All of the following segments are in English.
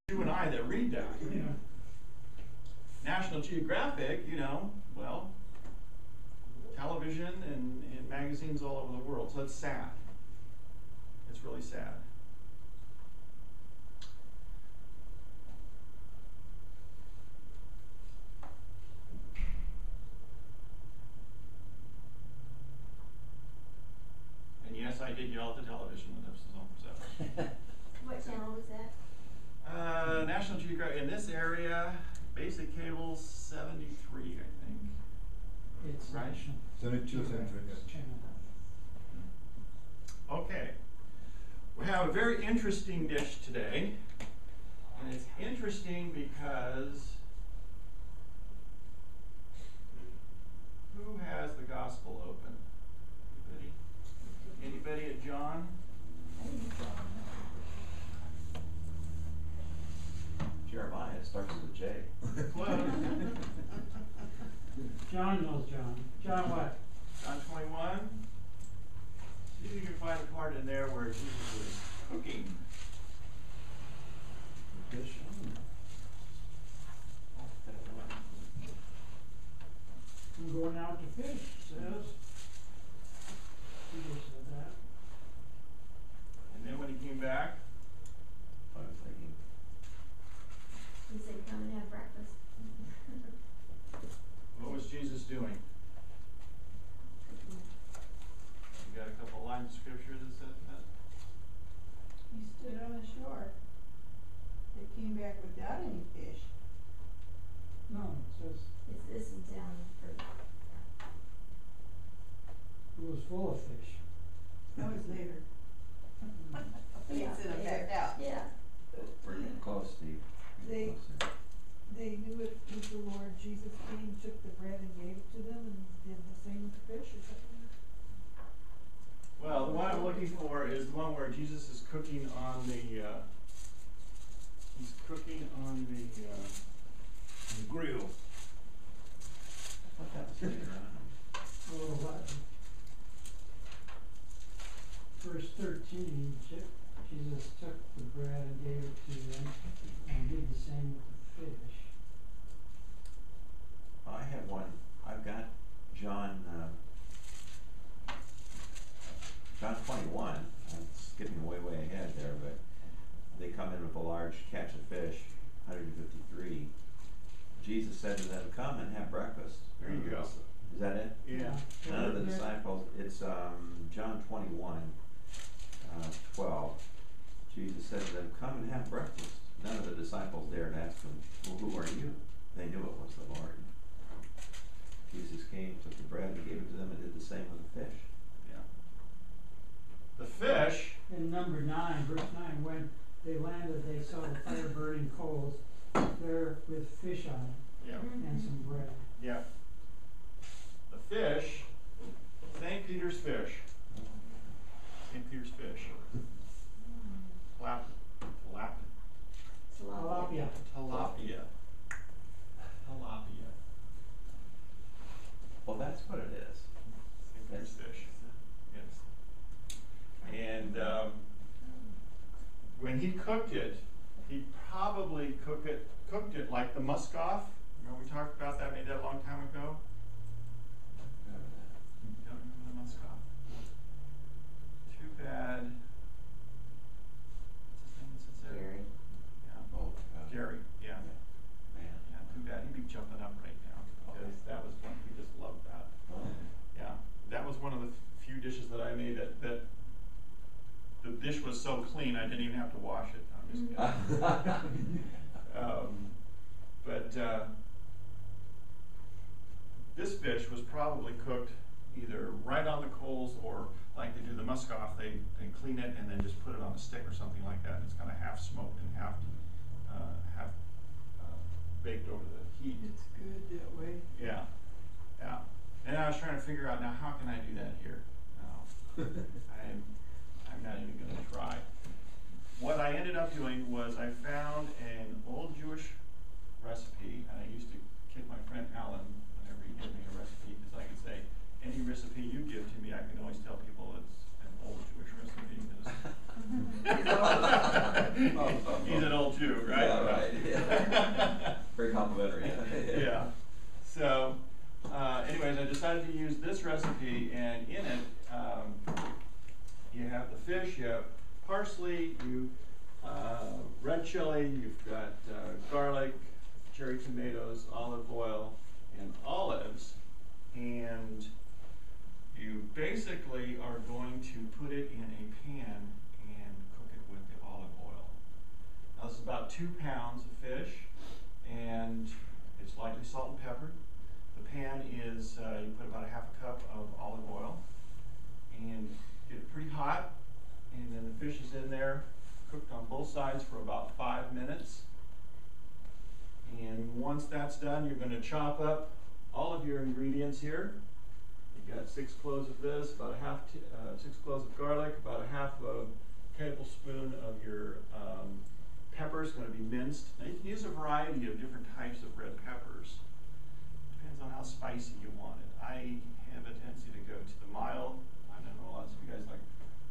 you and I that read that. Yeah. National Geographic, you know, well, television and magazines all over the world. So it's sad. It's really sad. And yes, I did yell at the television when this was on for 7. What channel was that? National Geographic in this area, basic cable 73, I think. It's Right. national. 72 century, yes. Channel. Okay. We have a very interesting dish today. And it's interesting because who has the gospel open? Anybody? Anybody at John? Jeremiah, it starts with a J. Close. John knows John. John what? John 21. See if you can find a part in there where Jesus was cooking. Fish. I'm going out to fish, says. Peter said that. And then when he came back, I was thinking. He said, come and have breakfast. what was Jesus doing? You got a couple lines of scripture that says that? He stood on the shore. They came back without any fish. No, it says This is down further. it was full of fish. That was later. He Yeah, said it back out. Yeah. We're getting close, Steve. Getting close They knew it was the Lord. Jesus came, took the bread and gave it to them and did the same with the fish. Is that Well, the one I'm looking for is the one where Jesus is cooking on the, he's cooking on the grill. I thought that was later on. Oh, what? Verse 13, Jesus took the bread and gave it to them and did the same with the fish. I have one. I've got John 21. I'm skipping way ahead there, but they come in with a large catch of fish, 153. Jesus said to them, "Come and have breakfast." There you go. Is that it? Yeah. None of the disciples. It's John 21, 12. Jesus said to them, "Come and have breakfast." None of the disciples dared ask him, "Well, who are you?" They knew it was the Lord. Jesus came, took the bread, and gave it to them, and did the same with the fish. Yeah. The fish, In number 9, verse 9, when they landed, they saw the fire burning coals there with fish on it yeah, and some bread. yeah. The fish, St. Peter's fish. St. Peter's fish. Talapia. Talapia. Talapia. Well, that's what it is. St. Peter's fish. Yes. And when he cooked it, he probably cooked it like the muskoff. Remember we talked about that maybe a long time ago? You don't remember the muskoff? Too bad. What's his name that sits there? Jerry. Yeah. Oh, Jerry, yeah. man. Yeah, too bad. He'd be jumping up right now because that was one, he just loved that. Oh. Yeah, that was one of the few dishes that I made that the dish was so clean I didn't even have to wash it. I'm just kidding. But this fish was probably cooked either right on the coals or like they do the muskoff, they clean it and then just put it on a stick or something like that. It's kind of half smoked and half baked over the heat. it's good that way? Yeah, yeah. And I was trying to figure out now how can I do that here? No, I'm not even going to try. What I ended up doing was I found an old Jewish recipe, and I used to kick my friend Alan whenever he gave me a recipe because I could say any recipe you give to me, I can always tell people it's an old Jewish recipe. He's an old Jew, right? complimentary. Yeah. So, anyways, I decided to use this recipe, and in it, you have the fish, you have parsley, you red chili, you've got garlic, cherry tomatoes, olive oil, and olives, and you basically are going to put it in a pan and cook it with the olive oil. Now, this is about 2 pounds of fish, and it's lightly salt and peppered. The pan is, you put about a half a cup of olive oil, and get it pretty hot, and then the fish is in there, cooked on both sides for about 5 minutes. And once that's done, you're going to chop up all of your ingredients here. You've got 6 cloves of this, about 6 cloves of garlic, about a half a tablespoon of your peppers, going to be minced. Now you can use a variety of different types of red peppers. Depends on how spicy you want it. I have a tendency to go to the mild. I know lots of you guys like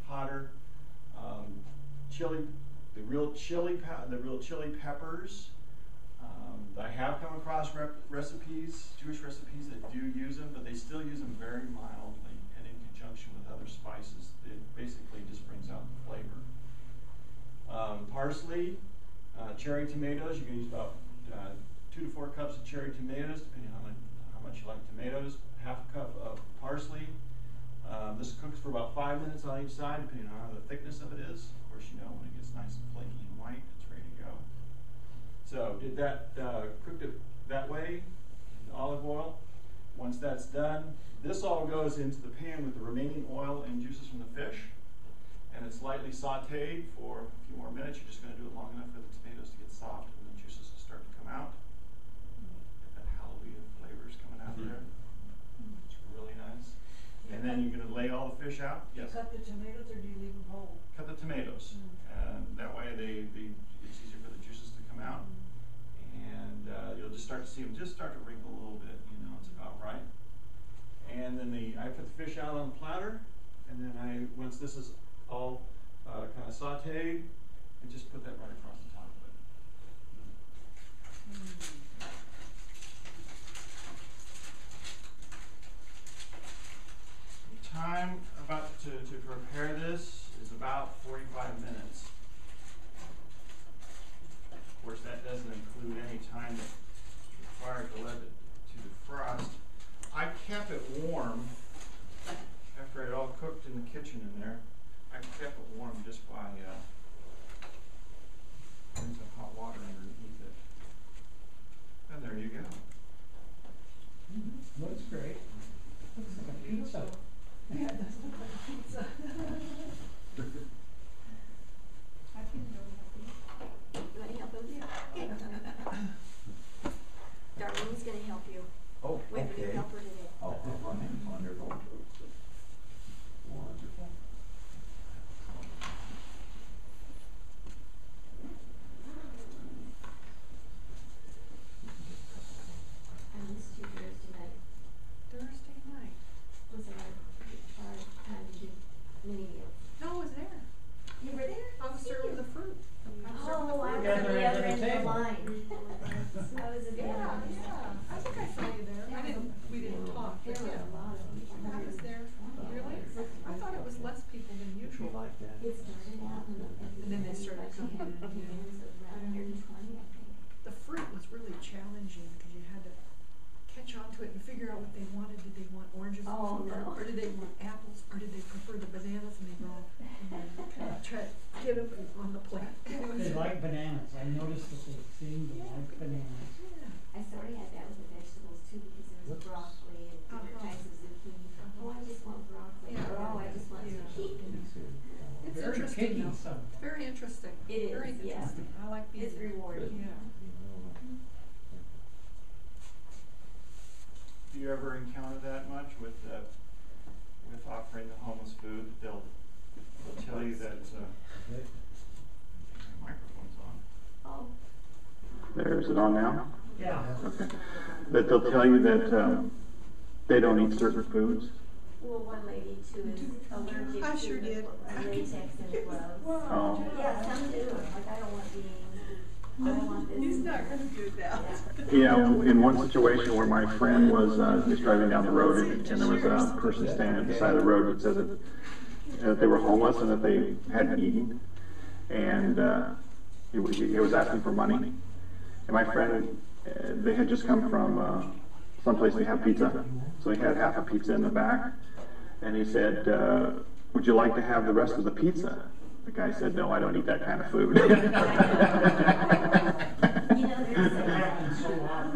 hotter. Chili, the real chili peppers. I have come across recipes, Jewish recipes that do use them, but they still use them very mildly and in conjunction with other spices. It basically just brings out the flavor. Parsley, cherry tomatoes. You can use about 2 to 4 cups of cherry tomatoes, depending on how much you like tomatoes. Half a cup of parsley. This cooks for about 5 minutes on each side, depending on how the thickness of it is. Of course, you know when it gets nice and flaky and white, it's ready to go. So did that, cooked it that way in olive oil. Once that's done, this all goes into the pan with the remaining oil and juices from the fish. And it's lightly sauteed for a few more minutes. You're just going to do it long enough for the tomatoes to get soft and the juices to start to come out. Get that hallelujah flavors coming out there. It's really nice. And then you're going to lay all the fish out. Yes? Cut the tomatoes, or do you leave them whole? Cut the tomatoes. And that way it's easier for the juices to come out. And you'll just start to see them just start to wrinkle a little bit. You know, it's about right. And then I put the fish out on the platter. And then once this is all kind of sauteed, and just put that right across the top of it. The time about to prepare this is about 45 minutes. Of course, that doesn't include any time that's required to let it to defrost. I kept it warm after it all cooked in the kitchen in there. I kept it warm just by putting some hot water underneath it. And there you go. Looks great. Looks like a pizza. Yeah, it does look like a pizza. I can go help you. You want to help him? Yeah. Darlene's going to help you. Oh, We have a new okay. helper today. Oh, wonderful. Wonderful. I missed you Thursday night. Thursday night. Was our time to do mini meals. No, I was there. You were there? I was serving the fruit. Oh, I was Yeah, at the they're at other the end of the table. line. I was at the Yeah, other end. yeah. I think I saw you there. We didn't talk, There but were yeah. a lot of people. I was there. Really? I thought it was less people than usual. Like that. It started out And then they started coming in, At the yeah. end, so around 120, I think. The fruit was really challenging because you had to catch on to it and figure out what they wanted. Did they want oranges Oh, no. or did they want apples, or did they prefer the bananas? And they go and then kind of try to get them on the plate. They like bananas. I noticed that they seem to like bananas. Yeah. I sort of had that with the vegetables too, because there was broccoli and different types of zucchini. Oh, I just want broccoli. Yeah. Or, oh, I just want Yeah. zucchini. It's Very interesting picky, though. some. Very interesting. It is, Very yeah. interesting. I like being It's there. rewarding. Yeah. Do you ever encounter that much with offering the homeless food? They'll tell you that the microphone's on. Oh, Is it on now? Yeah. That they'll tell you that they don't eat certain foods. well, one lady too is allergic I to sure the did. latex in the gloves. Oh. Yeah, some do. Like, I don't want beans. I don't want this. not gonna do that. Yeah, in one situation where my friend was driving down the road and there was a person standing at the side of the road that said that they were homeless and that they hadn't eaten, and he was asking for money. And my friend, they had just come from someplace they have pizza, so he had half a pizza in the back, and he said, "Would you like to have the rest of the pizza?" The guy said, "No, I don't eat that kind of food." You know, there's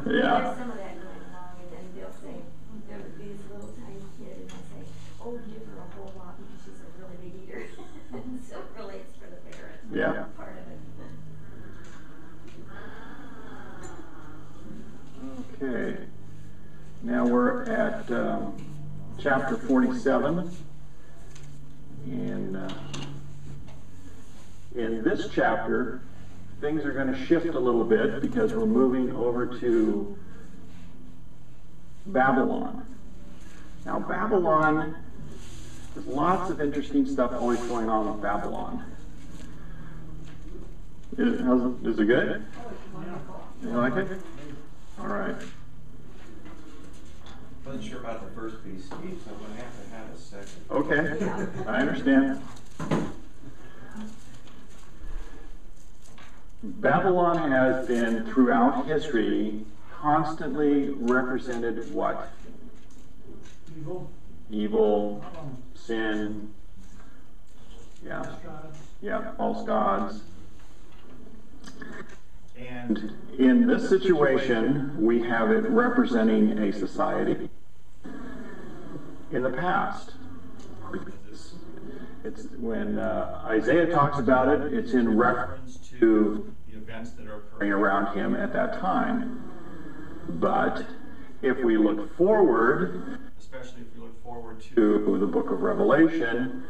Yeah. there's some of that going along, and then they'll say, there would be this little tiny kid, and they'll say, "Oh, give her a whole lot because she's a really big eater." So really, it's for the parents. Yeah. Part of it. Okay. Now we're at chapter 47. And in this chapter, things are going to shift a little bit because we're moving over to Babylon. Now, Babylon, there's lots of interesting stuff always going on with Babylon. Is it good? You like it? All right. Wasn't sure about the first piece, Steve, so I'm gonna have a second. Okay, I understand. Babylon has been, throughout history, constantly represented what? Evil, sin, false gods. And in this situation, we have it representing a society in the past. It's when Isaiah talks about it, it's in reference to the events that are occurring around him at that time. But if we look forward, especially if we look forward to the book of Revelation,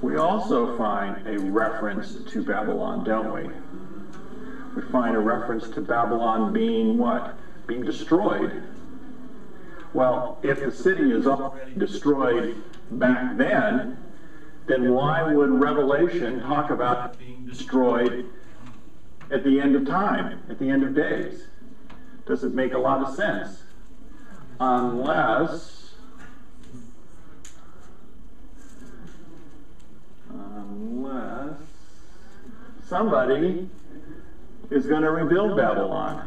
we also find a reference to Babylon, don't we? We find a reference to Babylon being what? Being destroyed. Well, if the city is already destroyed back then why would Revelation talk about it being destroyed at the end of time, at the end of days? Doesn't make a lot of sense. Unless somebody is going to rebuild Babylon.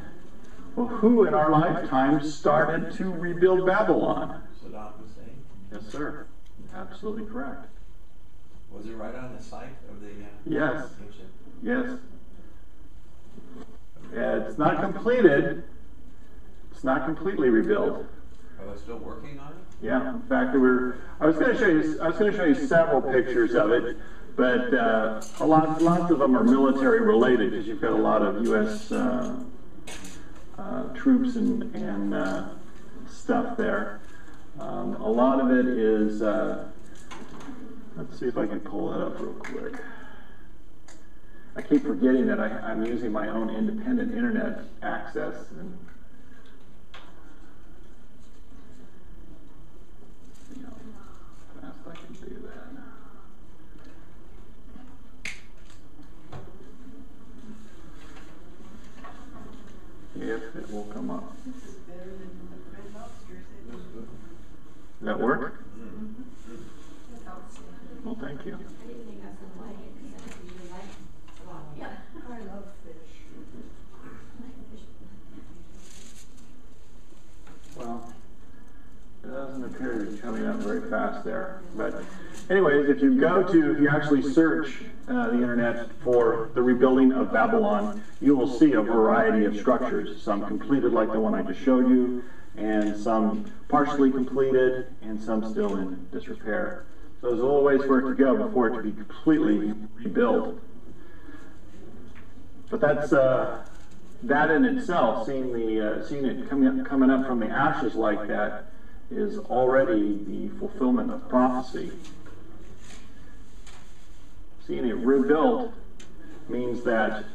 Well, who in our lifetime started to rebuild Babylon? Saddam Hussein? Yes, sir. Absolutely correct. Was it right on the site of the Yes. ancient? Yes. It's not completed. It's not completely rebuilt. Are they still working on it? Yeah. In fact, I was going to show you several pictures of it, but lots of them are military related because you've got a lot of U.S. Troops and stuff there. A lot of it is. Let's see if I can pull that up real quick. I keep forgetting that I'm using my own independent internet access. And, see how fast I can do that. If it will come up. This is better than the Red Lobsters. Does that work? Well, thank you. I didn't think I was gonna like it, because I don't really like tilapia. I love fish. Well, it doesn't appear to be coming up very fast there. But anyways, if you actually search the internet for the rebuilding of Babylon, you will see a variety of structures, some completed like the one I just showed you, and some partially completed, and some still in disrepair. So there's a little ways for it to go before it to be completely rebuilt. But that's that in itself, seeing it coming up from the ashes like that, is already the fulfillment of prophecy. Seeing it rebuilt means that